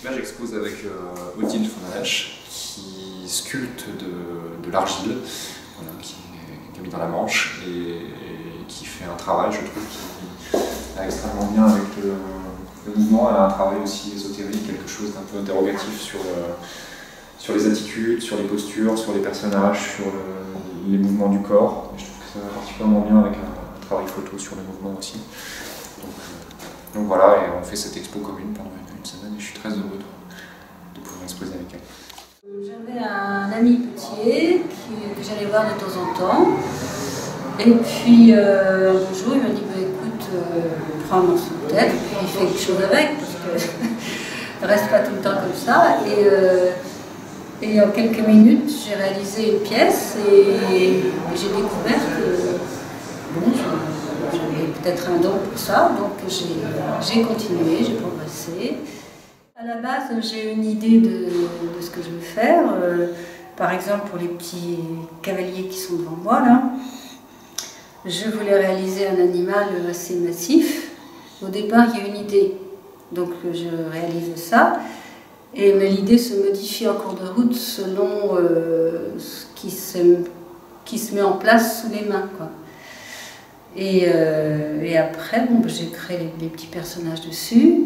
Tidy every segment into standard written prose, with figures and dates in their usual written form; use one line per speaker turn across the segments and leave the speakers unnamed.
Là, j'expose avec Odile Fonanache, qui sculpte de l'argile, voilà, qui est mis dans la Manche et qui fait un travail, je trouve, qui a extrêmement bien avec le mouvement. Elle a un travail aussi ésotérique, quelque chose d'un peu interrogatif sur les attitudes, sur les postures, sur les personnages, sur les mouvements du corps. Et je trouve que ça va particulièrement bien avec un travail photo sur le mouvement aussi. Donc voilà, et on fait cette expo commune pendant une semaine et je suis très heureux de pouvoir exposer avec elle.
J'avais un ami potier que j'allais voir de temps en temps. Et puis un jour il m'a dit bah, écoute, prends un morceau de tête, puis fais quelque chose avec, parce que ne reste pas tout le temps comme ça. Et en quelques minutes, j'ai réalisé une pièce et j'ai découvert que bon, j'avais peut-être un don pour ça, donc j'ai continué, j'ai progressé. À la base, j'ai une idée de ce que je veux faire. Par exemple, pour les petits cavaliers qui sont devant moi, là, je voulais réaliser un animal assez massif. Au départ, il y a une idée, donc je réalise ça. Mais l'idée se modifie en cours de route selon ce qui se met en place sous les mains, quoi. Et après, bon, j'ai créé les petits personnages dessus.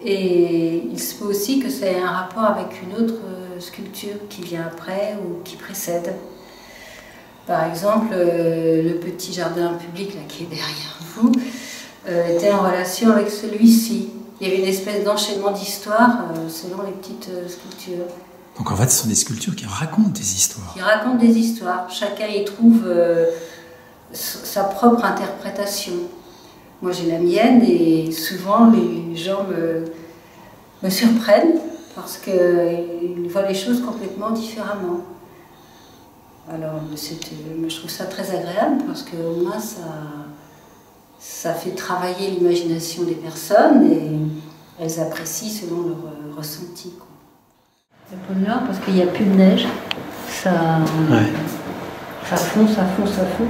Et il se peut aussi que ça ait un rapport avec une autre sculpture qui vient après ou qui précède. Par exemple, le petit jardin public là, qui est derrière vous était en relation avec celui-ci. Il y avait une espèce d'enchaînement d'histoires selon les petites sculptures.
Donc en fait, ce sont des sculptures qui racontent des histoires.
Qui racontent des histoires. Chacun y trouve sa propre interprétation. Moi j'ai la mienne et souvent les gens me surprennent parce qu'ils voient les choses complètement différemment. Alors je trouve ça très agréable parce que moi ça fait travailler l'imagination des personnes et elles apprécient selon leur ressenti, quoi. Le pôle Nord parce qu'il n'y a plus de neige, ça fond, ça fond, ça fond.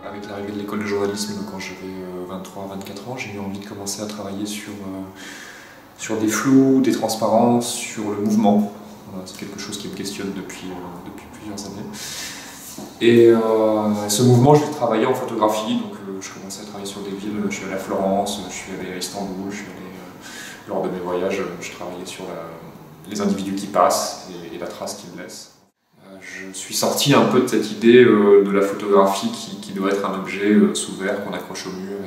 Avec l'arrivée de l'école de journalisme, quand j'avais 23-24 ans, j'ai eu envie de commencer à travailler sur des flous, des transparences, sur le mouvement. Voilà, c'est quelque chose qui me questionne depuis plusieurs années. Et ce mouvement, je l'ai travaillé en photographie, donc je commençais à travailler sur des villes. Je suis allé à Florence, je suis allé à Istanbul, je suis allé, lors de mes voyages, je travaillais sur les individus qui passent et la trace qu'ils laissent. Je suis sorti un peu de cette idée de la photographie qui doit être un objet sous verre qu'on accroche au mur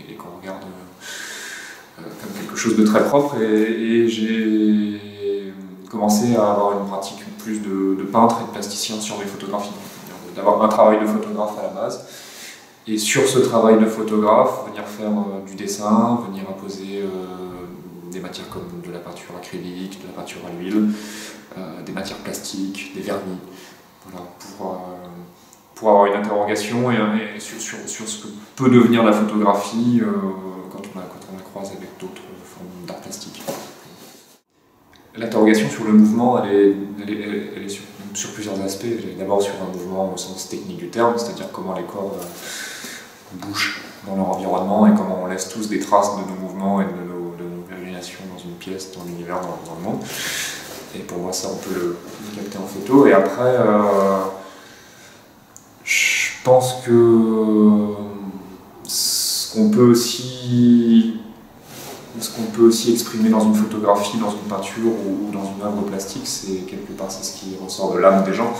et qu'on regarde comme quelque chose de très propre. Et j'ai commencé à avoir une pratique plus de peintre et de plasticien sur mes photographies. D'avoir un travail de photographe à la base. Et sur ce travail de photographe, venir faire du dessin, venir apposer des matières comme de la peinture acrylique, de la peinture à l'huile, des matières plastiques, des vernis. Voilà, pour avoir une interrogation et sur ce que peut devenir la photographie quand on la croise avec d'autres formes d'art plastique. L'interrogation sur le mouvement, elle est sur plusieurs aspects. D'abord sur un mouvement au sens technique du terme, c'est-à-dire comment les corps bougent dans leur environnement et comment on laisse tous des traces de nos mouvements et de nos péréginations dans une pièce, dans l'univers, dans le monde. Et pour moi, ça, on peut le capter en photo. Et après, je pense que ce qu'on peut aussi exprimer dans une photographie, dans une peinture ou dans une œuvre plastique, c'est quelque part c'est ce qui ressort de l'âme des gens,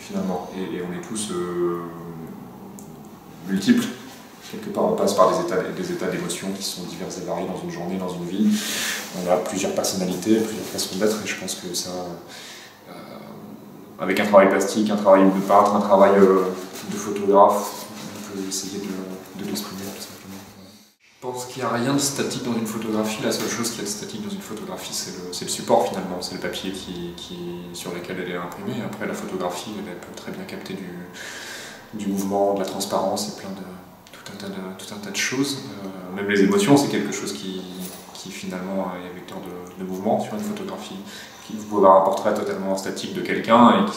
finalement. Et on est tous multiples. Quelque part, on passe par des états d'émotion qui sont divers et variés dans une journée, dans une vie. On a plusieurs personnalités, plusieurs façons d'être, et je pense que ça, avec un travail plastique, un travail de peintre, un travail de photographe, on peut essayer de l'exprimer tout simplement. Je pense qu'il n'y a rien de statique dans une photographie. La seule chose qui est statique dans une photographie, c'est le support finalement, c'est le papier sur lequel elle est imprimée. Après, la photographie, elle peut très bien capter du mouvement, de la transparence et tout un tas de choses. Même les émotions, c'est quelque chose qui finalement est vecteur de mouvement sur une photographie. Vous pouvez avoir un portrait totalement statique de quelqu'un et que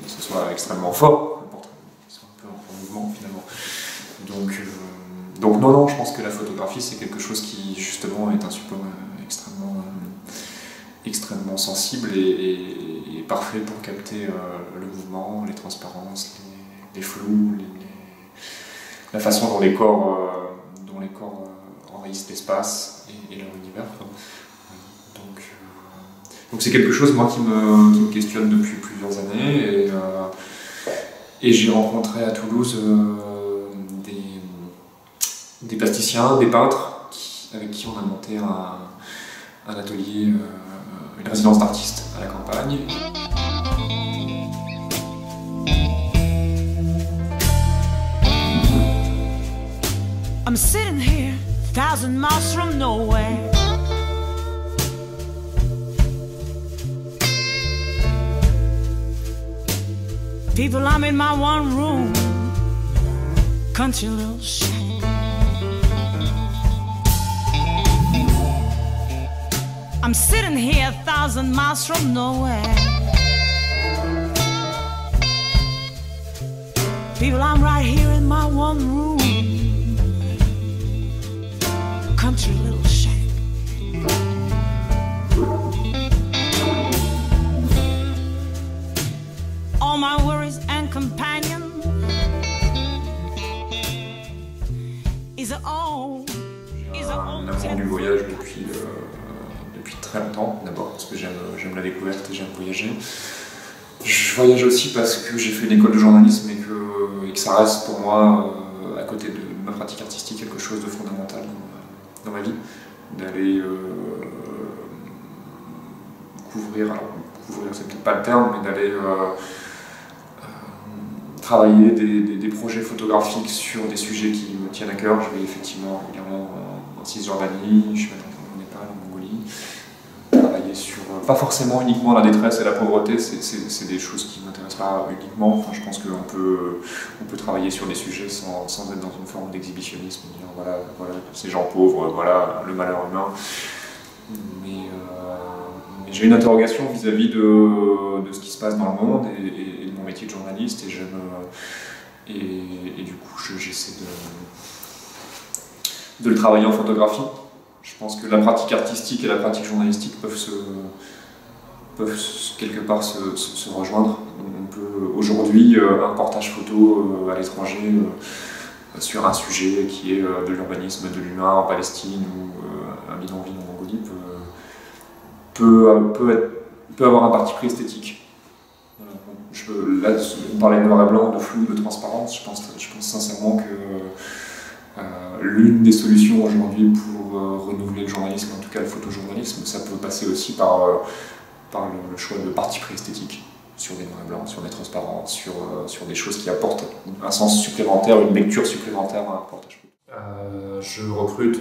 ce soit extrêmement fort, un portrait qui soit un peu en mouvement finalement. Donc non, je pense que la photographie c'est quelque chose qui justement est un support extrêmement sensible et parfait pour capter le mouvement, les transparences, les flous, la façon dont les corps envahissent l'espace et leur univers. Donc c'est quelque chose moi qui me questionne depuis plusieurs années et j'ai rencontré à Toulouse des plasticiens, des peintres avec qui on a monté un atelier, une résidence d'artistes à la campagne.
I'm sitting here, 1,000 miles from nowhere. People, I'm in my one room, country little shack. I'm sitting here 1,000 miles from nowhere. People, I'm right here in my one room, country little shack. All my worries and companion is a old.
Un amour du voyage depuis très longtemps, d'abord parce que j'aime la découverte et j'aime voyager. Je voyage aussi parce que j'ai fait une école de journalisme et que ça reste pour moi, à côté de ma pratique artistique, quelque chose de fondamental dans ma vie. D'aller couvrir c'est peut-être pas le terme, mais d'aller travailler des projets photographiques sur des sujets qui me tiennent à cœur. Je vais effectivement régulièrement en Cisjordanie, je suis allé au Népal, en Mongolie. Travailler sur, pas forcément uniquement la détresse et la pauvreté, c'est des choses qui ne m'intéressent pas uniquement. Enfin, je pense qu'on peut travailler sur des sujets sans être dans une forme d'exhibitionnisme, dire voilà ces gens pauvres, voilà le malheur humain. Mais j'ai une interrogation vis-à-vis de ce qui se passe dans le monde et de mon métier de journaliste et du coup j'essaie de le travailler en photographie. Je pense que la pratique artistique et la pratique journalistique peuvent quelque part se rejoindre. On peut aujourd'hui un reportage photo à l'étranger sur un sujet qui est de l'urbanisme de l'humain en Palestine ou un bidonville en Mongolie peut avoir un parti pris esthétique. Là, on parlait de noir et blanc, de flou, de transparence. Je pense sincèrement que l'une des solutions aujourd'hui pour renouveler le journalisme, en tout cas le photojournalisme, ça peut passer aussi par le choix de parti pris esthétique sur des noirs et blancs, sur des transparences, sur des choses qui apportent un sens supplémentaire, une lecture supplémentaire à un reportage photo. Je recrute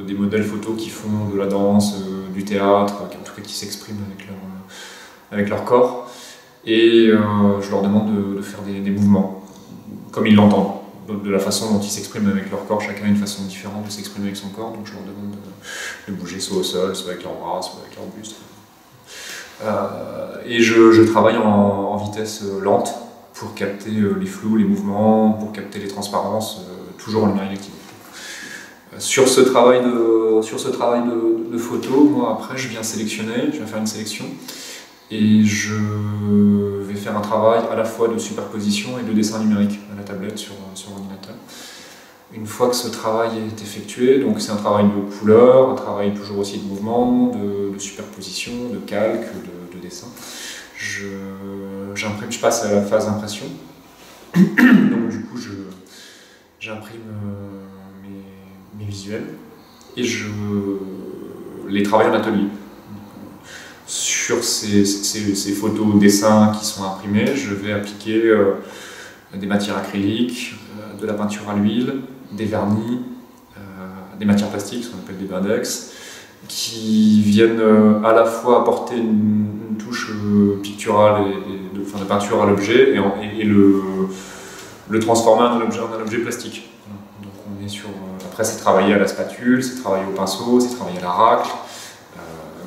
des modèles photos qui font de la danse, du théâtre, en tout cas qui s'expriment avec leur corps. Et je leur demande de faire des mouvements, comme ils l'entendent, de la façon dont ils s'expriment avec leur corps. Chacun a une façon différente de s'exprimer avec son corps, donc je leur demande de bouger soit au sol, soit avec leurs bras, soit avec leur buste. Et je travaille en vitesse lente pour capter les flous, les mouvements, pour capter les transparences, toujours en lumière élective. Sur ce travail de photo, moi après je viens sélectionner, je vais faire une sélection. Et je vais faire un travail à la fois de superposition et de dessin numérique à la tablette sur ordinateur. Une fois que ce travail est effectué, donc c'est un travail de couleur, un travail toujours aussi de mouvement, de superposition, de calque, de dessin, je j'imprime, je passe à la phase impression. Donc du coup, j'imprime mes visuels et je les travaille en atelier. Sur ces photos, dessins qui sont imprimés, je vais appliquer des matières acryliques, de la peinture à l'huile, des vernis, des matières plastiques, ce qu'on appelle des Birdex, qui viennent à la fois apporter une touche picturale et de peinture à l'objet et le transformer en un objet plastique. Donc on est sur, après c'est travaillé à la spatule, c'est travaillé au pinceau, c'est travaillé à la racle,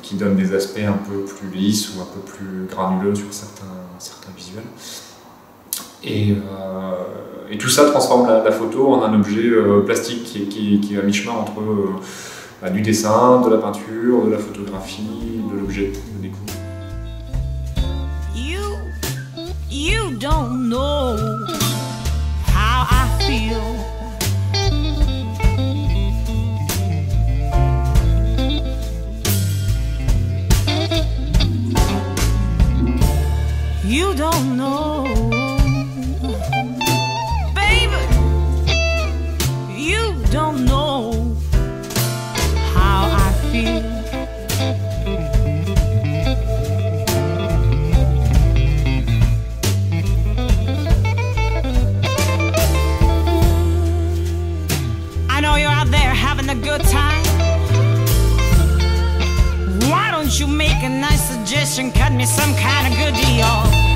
qui donne des aspects un peu plus lisses ou un peu plus granuleux sur certains visuels. Et tout ça transforme la photo en un objet plastique qui est à mi-chemin entre du dessin, de la peinture, de la photographie, de l'objet de déco.
You don't know how I feel. You don't know, baby. You don't know how I feel. I know you're out there having a good time. Why don't you make a nice suggestion, cut me some kind of good deal?